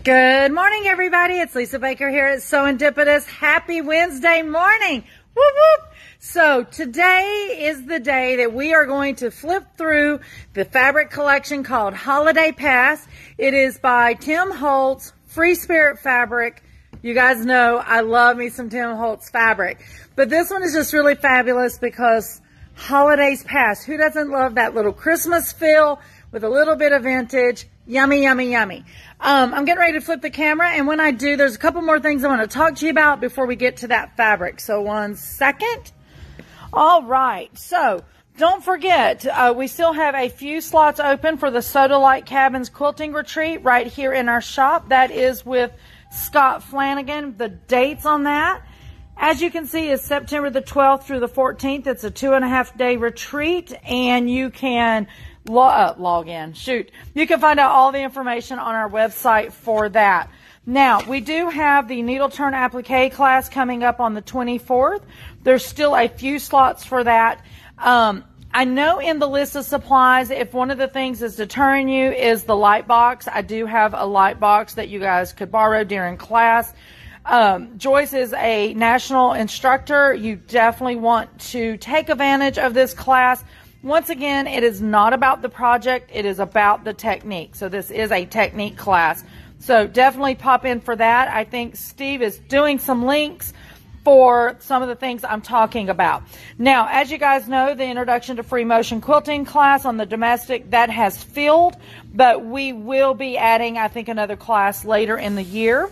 Good morning, everybody. It's Lisa Baker here at Sewendipitous. Happy Wednesday morning. Whoop, whoop. So today is the day that we are going to flip through the fabric collection called Holiday Pass. It is by Tim Holtz, Free Spirit Fabric. You guys know I love me some Tim Holtz fabric. But this one is just really fabulous because holidays pass. Who doesn't love that little Christmas feel with a little bit of vintage? Yummy, yummy, yummy. I'm getting ready to flip the camera, and when I do, there's a couple more things I want to talk to you about before we get to that fabric. So 1 second. All right, so don't forget, we still have a few slots open for the Sodalite Cabins Quilting Retreat right here in our shop. That is with Scott Flanagan. The dates on that, as you can see, is September the 12th through the 14th. It's a 2.5-day retreat, and you can log in. You can find out all the information on our website for that. Now, we do have the needle turn applique class coming up on the 24th. There's still a few slots for that. I know in the list of supplies, if one of the things is deterring you is the light box, I do have a light box that you guys could borrow during class. Joyce is a national instructor. You definitely want to take advantage of this class. Once again, it is not about the project. It is about the technique. So this is a technique class. So definitely pop in for that. I think Steve is doing some links for some of the things I'm talking about. Now, as you guys know, the Introduction to Free Motion Quilting class on the domestic, that has filled, but we will be adding, I think, another class later in the year.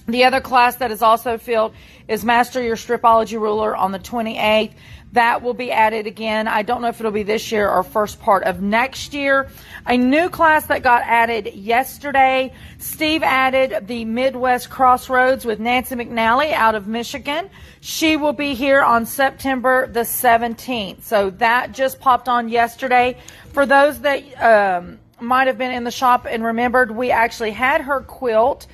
The other class that is also filled is Master Your Stripology Ruler on the 28th. That will be added again. I don't know if it'll be this year or first part of next year. A new class that got added yesterday, Steve added the Midwest Crossroads with Nancy McNally out of Michigan. She will be here on September the 17th. So that just popped on yesterday. For those that might have been in the shop and remembered, we actually had her quilt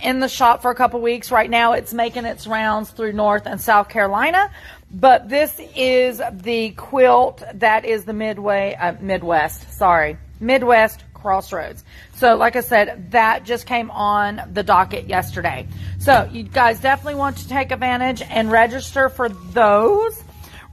in the shop for a couple weeks. Right now it's making its rounds through North and South Carolina. But this is the quilt that is the Midwest Crossroads. So like I said, that just came on the docket yesterday. So you guys definitely want to take advantage and register for those.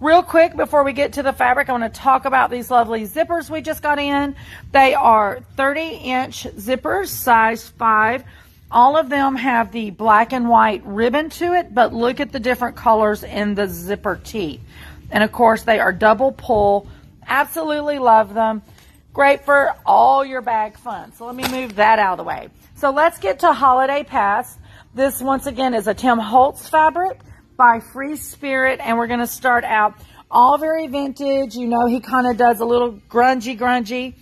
Real quick, before we get to the fabric, I want to talk about these lovely zippers we just got in. They are 30-inch zippers, size 5. All of them have the black and white ribbon to it, but look at the different colors in the zipper teeth. And of course, they are double pull. Absolutely love them. Great for all your bag fun. So let me move that out of the way. So let's get to Holiday Pass. This, once again, is a Tim Holtz fabric by Free Spirit, and we're going to start out all very vintage. You know, he kind of does a little grungy.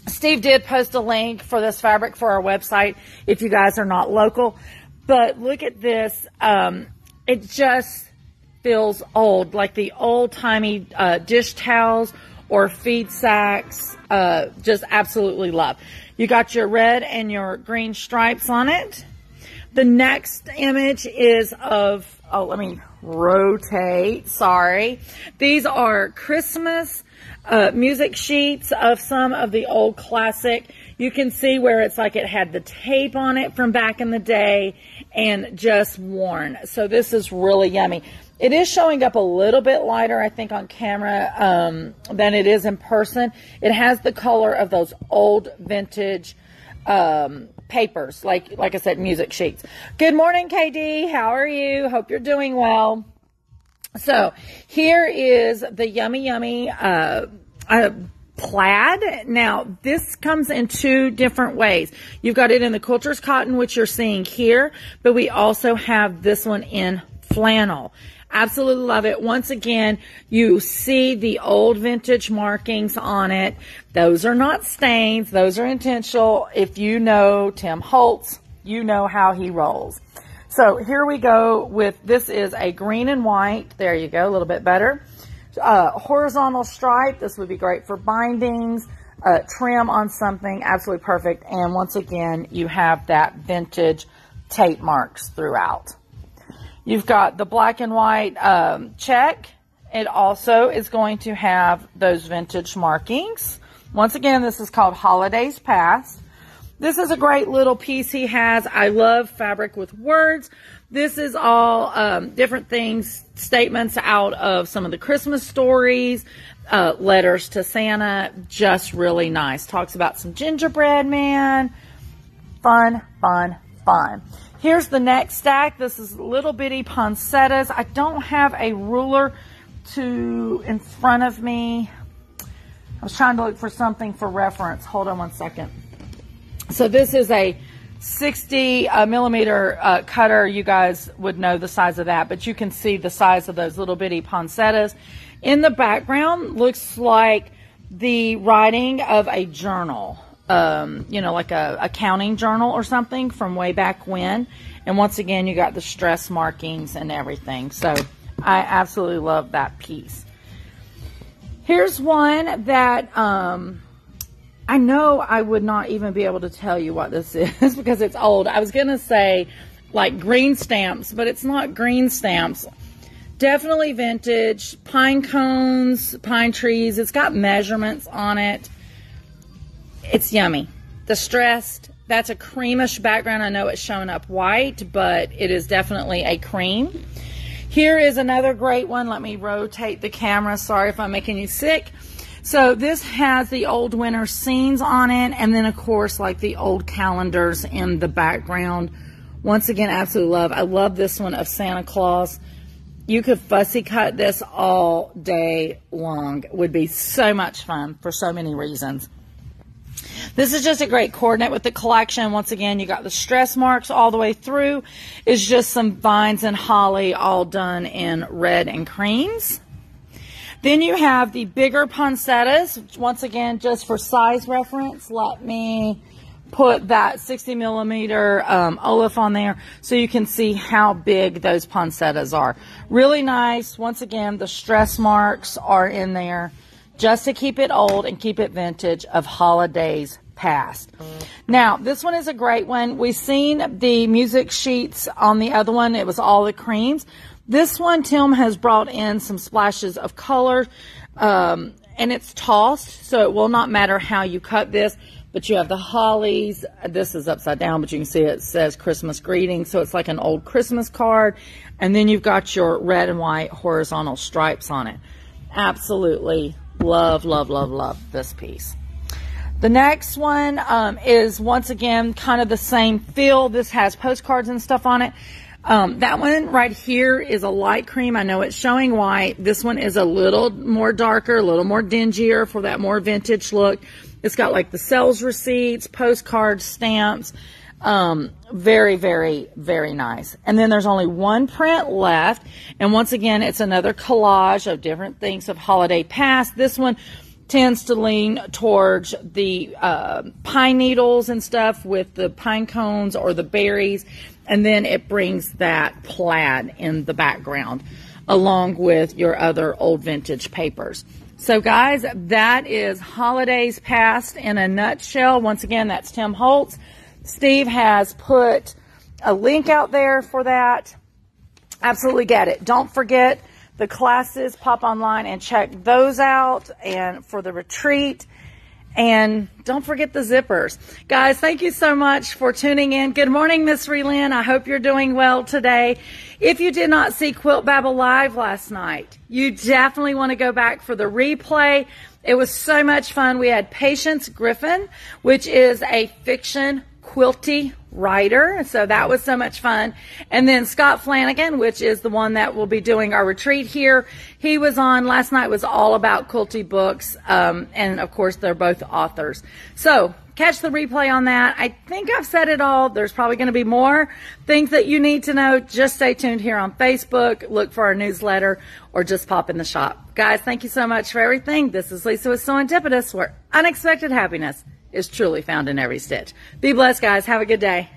Steve did post a link for this fabric for our website if you guys are not local. But look at this. It just feels old, like the old-timey dish towels or feed sacks. Just absolutely love. You got your red and your green stripes on it. The next image is of, let me rotate. Sorry. These are Christmas music sheets of some of the old classic. You can see where it's like it had the tape on it from back in the day and just worn. So this is really yummy. It is showing up a little bit lighter, I think, on camera than it is in person. It has the color of those old vintage papers, like I said, music sheets. Good morning, KD. How are you? Hope you're doing well. So here is the yummy plaid. Now this comes in 2 different ways. You've got it in the quilter's cotton, which you're seeing here, but we also have this one in flannel. Absolutely love it. Once again, you see the old vintage markings on it. Those are not stains. Those are intentional. If you know Tim Holtz, you know how he rolls. So here we go with, this is a green and white. There you go, a little bit better. Horizontal stripe. This would be great for bindings, trim on something. Absolutely perfect. And once again, you have that vintage tape marks throughout. You've got the black and white check. It also is going to have those vintage markings. Once again, this is called Holidays Past. This is a great little piece he has. I love fabric with words. This is all different things, statements out of some of the Christmas stories, letters to Santa. Just really nice. Talks about some gingerbread man. Fun, fun, fun. Here's the next stack. This is little bitty poinsettias. I don't have a ruler in front of me. I was trying to look for something for reference. Hold on one second. So this is a 60 millimeter cutter. You guys would know the size of that, but you can see the size of those little bitty poinsettias. In the background looks like the writing of a journal, you know, like a accounting journal or something from way back when. And once again, you got the stress markings and everything. So I absolutely love that piece. Here's one that I know I would not even be able to tell you what this is because it's old. I was going to say like green stamps, but it's not green stamps. Definitely vintage, pine cones, pine trees. It's got measurements on it. It's yummy. Distressed. That's a creamish background. I know it's showing up white, but it is definitely a cream. Here is another great one. Let me rotate the camera. Sorry if I'm making you sick. So this has the old winter scenes on it, and then of course like the old calendars in the background. Once again, absolutely love. I love this one of Santa Claus. You could fussy cut this all day long. It would be so much fun for so many reasons. This is just a great coordinate with the collection. Once again, you got the stress marks all the way through. It's just some vines and holly all done in red and creams. Then you have the bigger poinsettias. Once again, just for size reference, let me put that 60 millimeter Olaf on there so you can see how big those poinsettias are. Really nice. Once again, the stress marks are in there just to keep it old and keep it vintage of holidays past. Now, this one is a great one. We've seen the music sheets on the other one. It was all the creams. This one, Tim has brought in some splashes of color, and it's tossed, so it will not matter how you cut this. But you have the hollies. This is upside down, but you can see it says Christmas greetings, so it's like an old Christmas card. And then you've got your red and white horizontal stripes on it. Absolutely love, love, love, love this piece. The next one is, once again, kind of the same feel. This has postcards and stuff on it. That one right here is a light cream. I know it's showing white. This one is a little more darker, a little more dingier for that more vintage look. It's got like the sales receipts, postcards, stamps. Very, very, very nice. And then there's only one print left. And once again, it's another collage of different things of holiday past. This one tends to lean towards the pine needles and stuff with the pine cones or the berries. And then it brings that plaid in the background along with your other old vintage papers. So guys, that is Holidays Past in a nutshell. Once again, that's Tim Holtz. Steve has put a link out there for that. Absolutely get it. Don't forget the classes. Pop online and check those out, and for the retreat. And don't forget the zippers. Guys, thank you so much for tuning in. Good morning, Miss Relyn. I hope you're doing well today. If you did not see Quilt Babble Live last night, you definitely want to go back for the replay. It was so much fun. We had Patience Griffin, which is a fiction quilty writer. So that was so much fun. And then Scott Flanagan, which is the one that will be doing our retreat here. He was on last night, was all about quilty books. And of course, they're both authors. So catch the replay on that. I think I've said it all. There's probably going to be more things that you need to know. Just stay tuned here on Facebook. Look for our newsletter or just pop in the shop. Guys, thank you so much for everything. This is Lisa with Sewendipitous, where unexpected happiness is truly found in every stitch. Be blessed, guys. Have a good day.